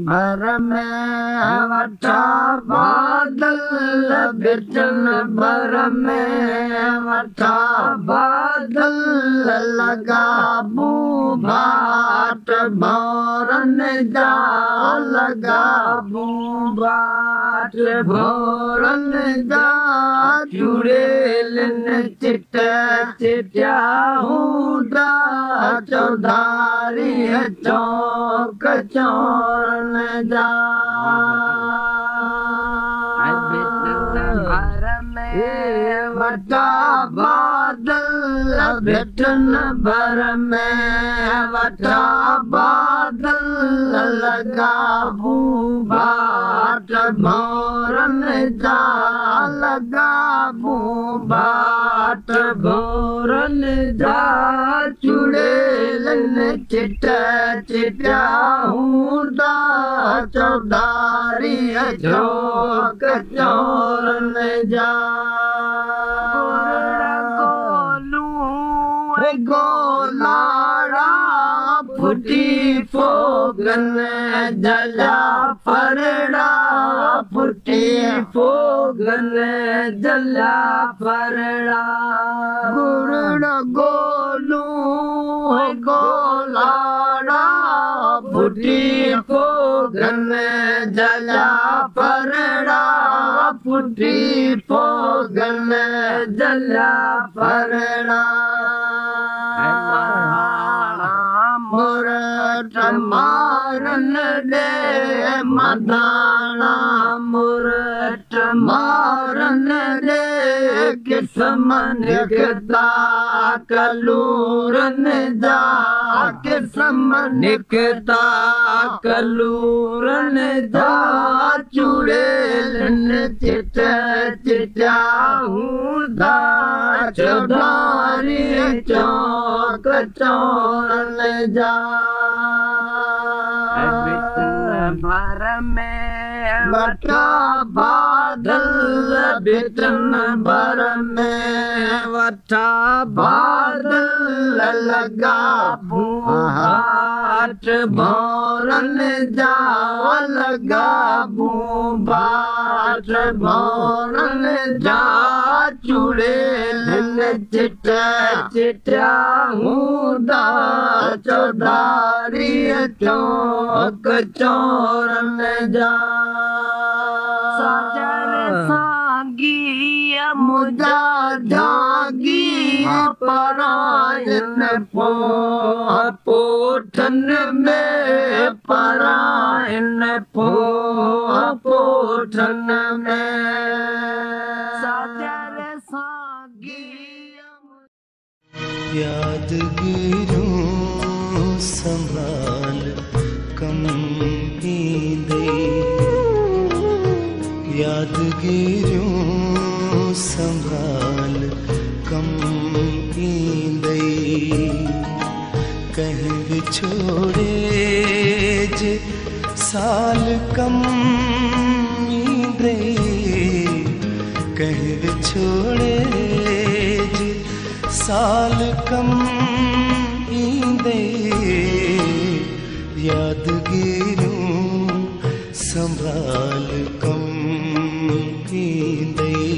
भर में वठा बादल बिचन भर में वठा बादल लगा बूबाट भौरन जा लगा बूबाट भौरन जा चुड़ेलन चिट चिट्या हूंदा चौधारी चौक चौरन जा भर में वठा बादल बिचन भर में वठा बादल लगा बूबाट भौरन जा लगा बूबाट भौरन जा चुड़ेलन चिट चिट्या हूंदा चौधारी चौक चौरन जा गोलाड़ा फुटी फोगन जला फरड़ा फुटी फोगन जला फरड़ा गुरड़ गोलू गोलाड़ा फुटी फोगन जला फरड़ा फुटी फोगन जला फरड़ा मुरट मारन दे मदाना मुरट मारन दे किस्मन निकता कलूरन जा किस्मन निकता कलूरन जा चुड़ेलन चिट चिट्या हूंदा चौधारी चौक चौरन जा भर में वठा बादल बिचन भर में वठा बादल लगा बूबाट भौरन जा लगा बूबाट भौरन जा चुड़ेलन चिट चिट्या हूंदा चौधारी चौक चौरन जा साजर सांगी मुझा जागी परायन पोठन में परायन पोठन में साजर सांगी यादगिरों संभाल कम दे यादगिरों संभाल कम दे कहीं छोड़े जे साल कम दे कहीं छोड़े जे साल कम दे यादगिरों संभाल कम दे